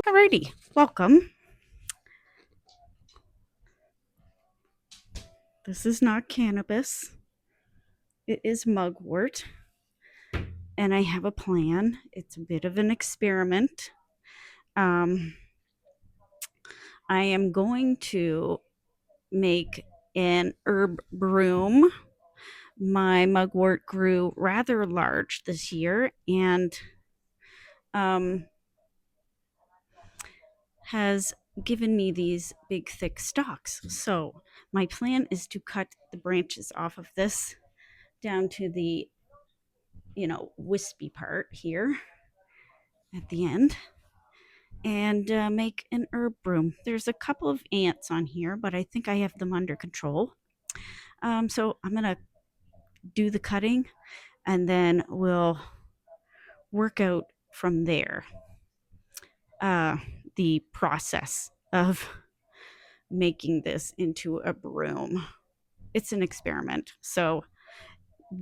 Alrighty, welcome. This is not cannabis. It is mugwort, and I have a plan. It's a bit of an experiment. Um, I am going to make an herb broom. My mugwort grew rather large this year and has given me these big, thick stalks. So my plan is to cut the branches off of this down to the, wispy part here at the end and make an herb broom. There's a couple of ants on here, but I think I have them under control. So I'm going to do the cutting and then we'll work out from there the process of making this into a broom. It's an experiment, so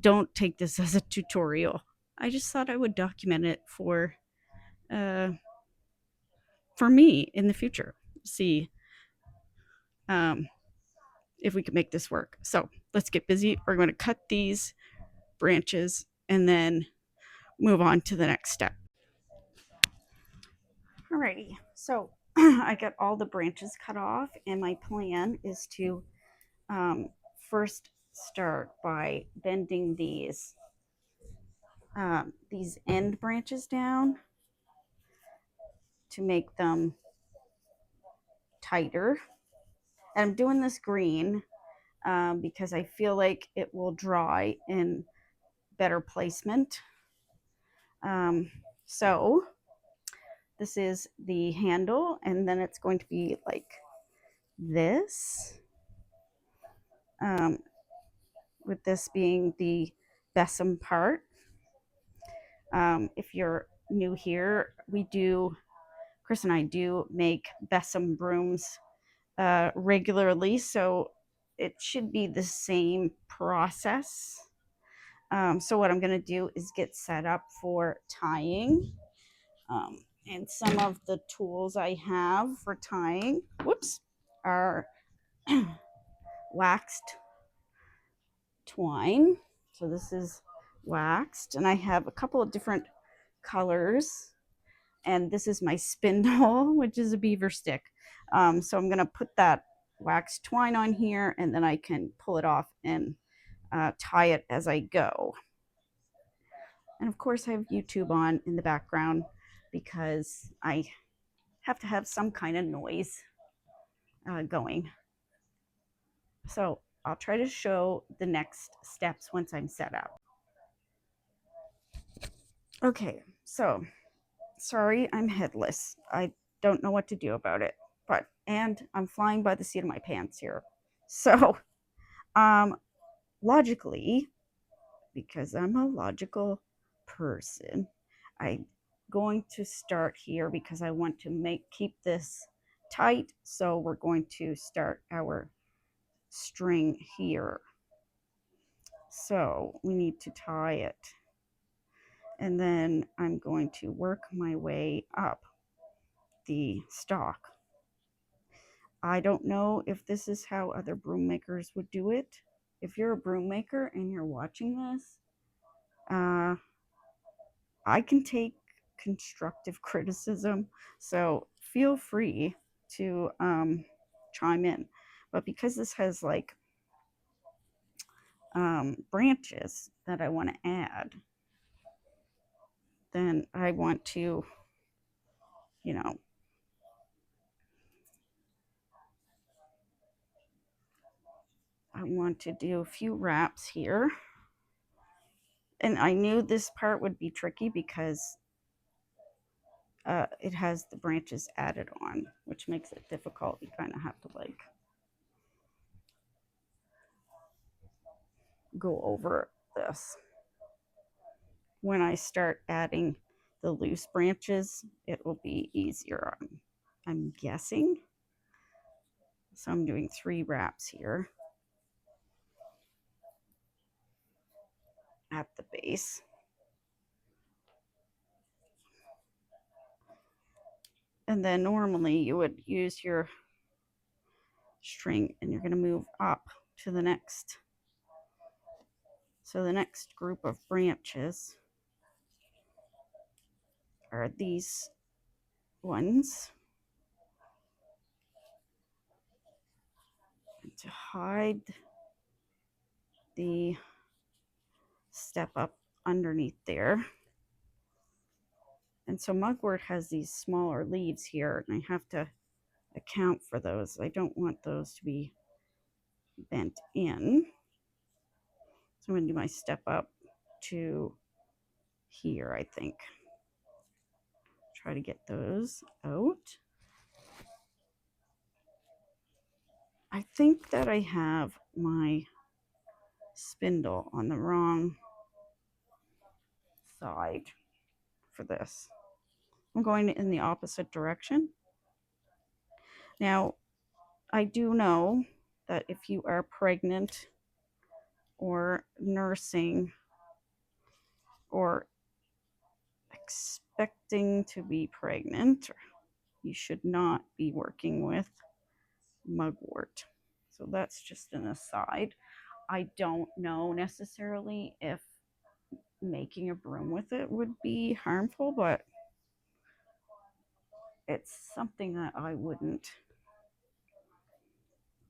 don't take this as a tutorial. I just thought I would document it uh, for me in the future. See if we can make this work. So let's get busy. We're going to cut these branches and then move on to the next step. Alrighty, so I got all the branches cut off, and my plan is to first start by bending these end branches down to make them tighter. And I'm doing this green because I feel like it will dry in better placement. So this is the handle, and then it's going to be like this, with this being the besom part. If you're new here, Chris and I do make besom brooms regularly, so it should be the same process. So what I'm going to do is get set up for tying. And some of the tools I have for tying, are waxed twine. So this is waxed, and I have a couple of different colors. And this is my spindle, which is a beaver stick. So I'm going to put that waxed twine on here, and then I can pull it off and tie it as I go. And of course, I have YouTube on in the background because I have to have some kind of noise going. So I'll try to show the next steps once I'm set up. Okay, so sorry, I'm headless. I don't know what to do about it, and I'm flying by the seat of my pants here. So, logically, because I'm a logical person, I'm going to start here because I want to keep this tight. So we're going to start our string here. So we need to tie it. And then I'm going to work my way up the stalk. I don't know if this is how other broom makers would do it. If you're a broom maker and you're watching this, I can take constructive criticism, so feel free to chime in. But because this has like branches that I want to add, then I want to, I want to do a few wraps here. And I knew this part would be tricky because it has the branches added on, which makes it difficult. You kind of have to like go over this. When I start adding the loose branches, it will be easier, I'm guessing. So I'm doing 3 wraps here. at the base. And then normally you would use your string and you're going to move up to the next. So the next group of branches are these ones. And to hide the step up underneath there. And so mugwort has these smaller leaves here, and I have to account for those. I don't want those to be bent in. So I'm going to do my step up to here, I think. Try to get those out. I think that I have my spindle on the wrong side for this. I'm going in the opposite direction. Now, I do know that if you are pregnant or nursing or expecting to be pregnant, you should not be working with mugwort. So that's just an aside. I don't know necessarily if making a broom with it would be harmful, but it's something that I wouldn't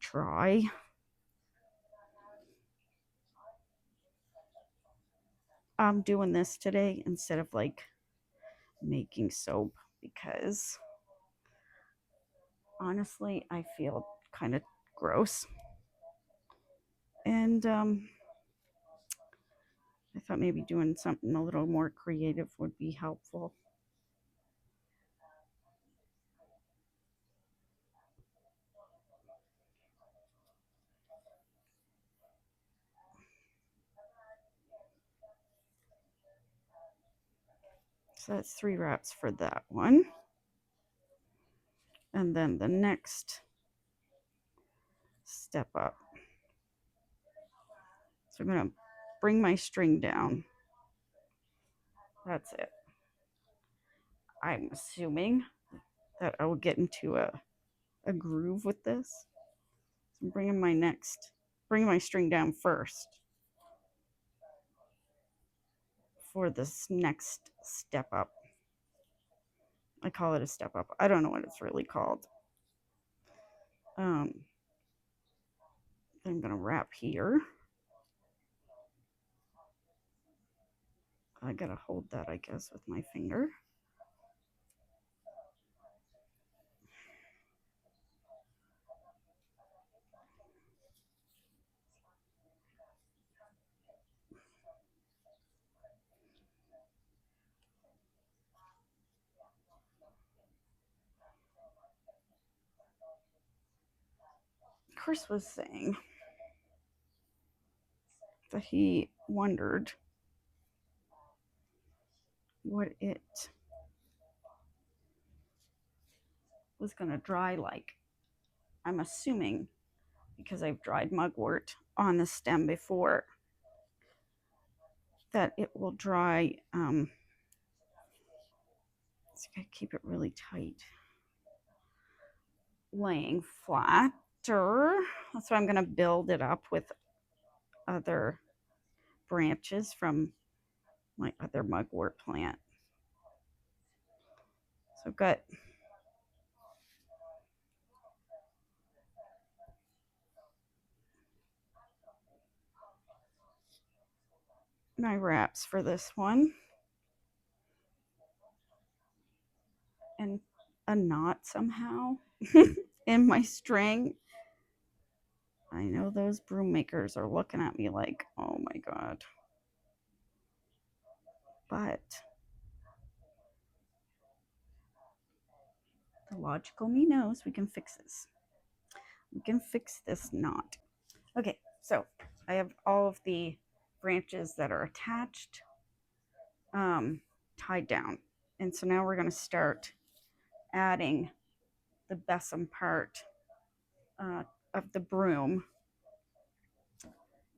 try. I'm doing this today instead of like making soap because honestly, I feel kind of gross. And I thought maybe doing something a little more creative would be helpful. So that's 3 wraps for that one. And then the next step up. So I'm going to bring my string down. That's it. I'm assuming that I will get into a groove with this. So I'm bringing my string down first for this next step up. I call it a step up. I don't know what it's really called. I'm going to wrap here. I got to hold that, I guess, with my finger. Chris was saying that he wondered what it was going to dry like. I'm assuming because I've dried mugwort on the stem before that it will dry. So I keep it really tight. Laying flatter. That's why I'm going to build it up with other branches from my other mugwort plant. So I've got my wraps for this one. And a knot somehow in my string. I know those broom makers are looking at me like, oh my God. But the logical me knows we can fix this. We can fix this knot. Okay, so I have all of the branches that are attached tied down. And so now we're going to start adding the besom part of the broom.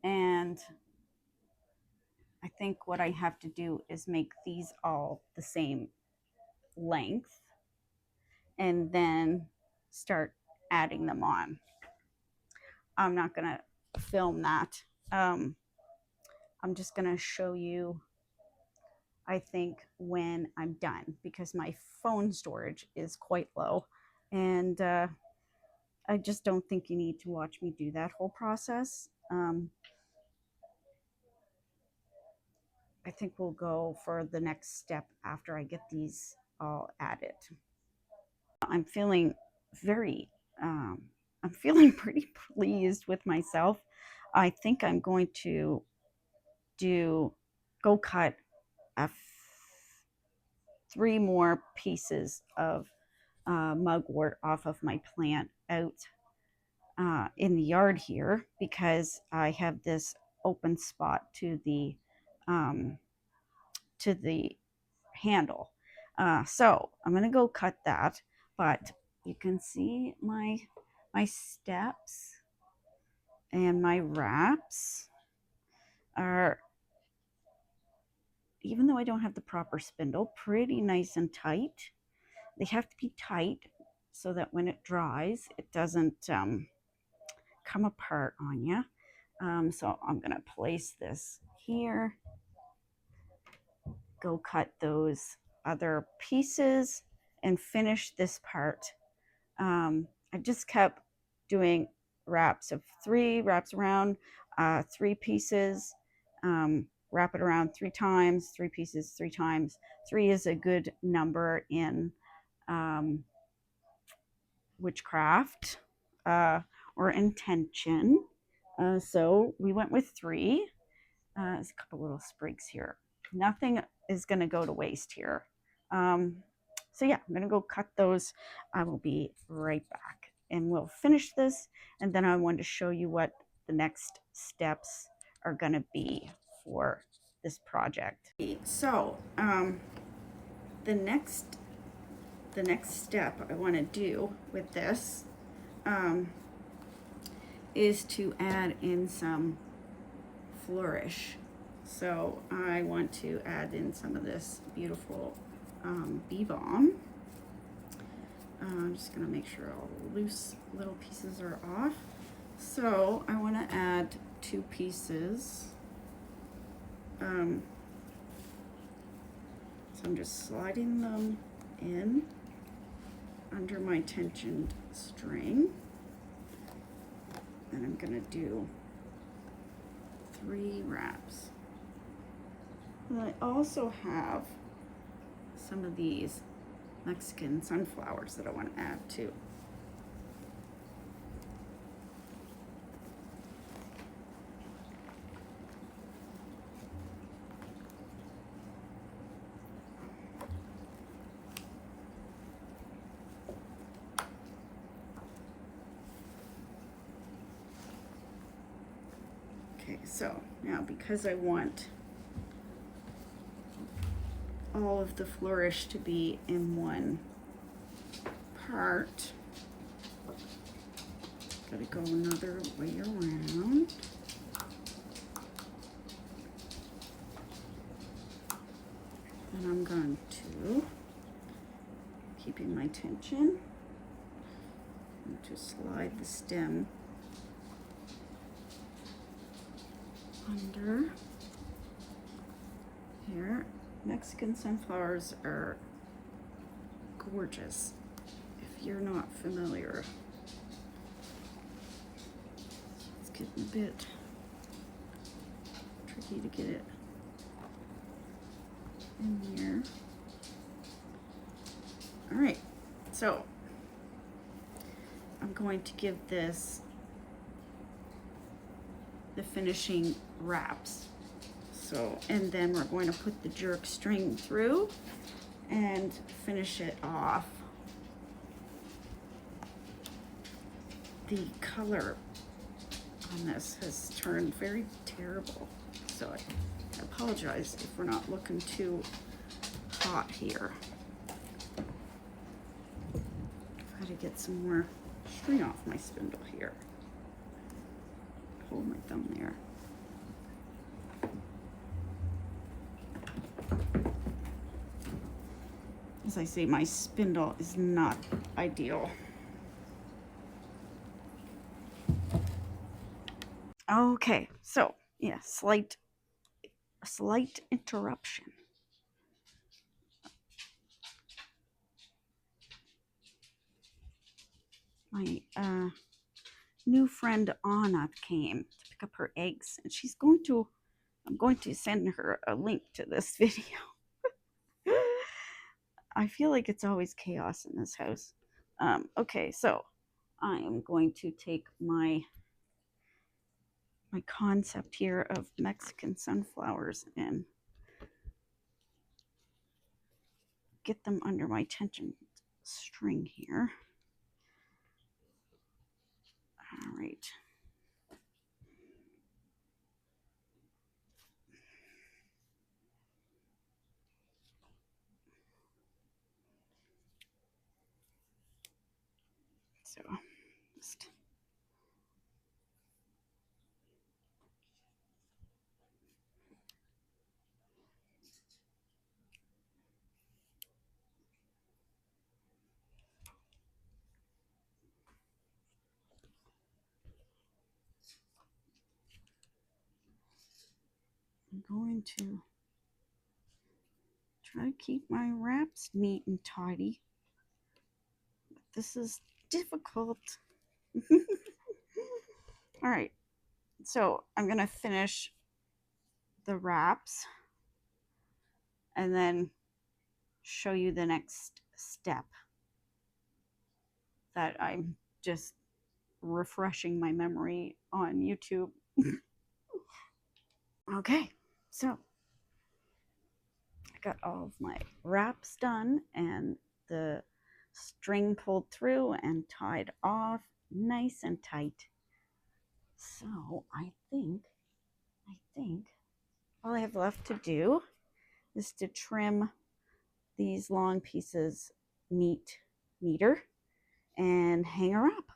And I think what I have to do is make these all the same length and then start adding them on. I'm not going to film that. I'm just going to show you, I think, when I'm done, because my phone storage is quite low, and I just don't think you need to watch me do that whole process. I think we'll go for the next step after I get these all added. I'm feeling very, I'm feeling pretty pleased with myself. I think I'm going to go cut 3 more pieces of mugwort off of my plant out in the yard here, because I have this open spot to the handle. So I'm gonna go cut that, but you can see my steps and my wraps are, even though I don't have the proper spindle, pretty nice and tight. They have to be tight so that when it dries, it doesn't come apart on you. So I'm gonna place this here, go cut those other pieces, and finish this part. I just kept doing wraps of 3 wraps around, 3 pieces, wrap it around 3 times, 3 pieces 3 times. 3 is a good number in witchcraft or intention. So we went with 3. There's a couple little sprigs here. Nothing is going to go to waste here. So yeah, I'm going to go cut those. I will be right back and we'll finish this. And then I wanted to show you what the next steps are going to be for this project. So the next step I want to do with this is to add in some flourish. So I want to add in some of this beautiful bee balm. I'm just going to make sure all the loose little pieces are off. So I want to add 2 pieces. So I'm just sliding them in under my tensioned string. And I'm going to do 3 wraps. And I also have some of these Mexican sunflowers that I want to add too. Okay, so now because I want all of the flourish to be in one part, gotta go another way around. And I'm going to, keeping my tension, to slide the stem under here. Mexican sunflowers are gorgeous if you're not familiar. It's getting a bit tricky to get it in here. All right, so I'm going to give this the finishing wraps. So, and then we're going to put the jerk string through and finish it off. The color on this has turned very terrible, so I apologize if we're not looking too hot here. I've got to get some more string off my spindle here. Hold my thumb there. as I say, my spindle is not ideal. Okay, so yeah, slight interruption. My new friend Anna came to pick up her eggs, and I'm going to send her a link to this video. I feel like it's always chaos in this house. Okay, so I am going to take my concept here of Mexican sunflowers and get them under my tension string here. All right. So just I'm going to try to keep my wraps neat and tidy. But this is difficult. All right. So I'm going to finish the wraps and then show you the next step that I'm just refreshing my memory on YouTube. Okay, so I got all of my wraps done and the string pulled through and tied off nice and tight. So I think all I have left to do is to trim these long pieces neater and hang her up.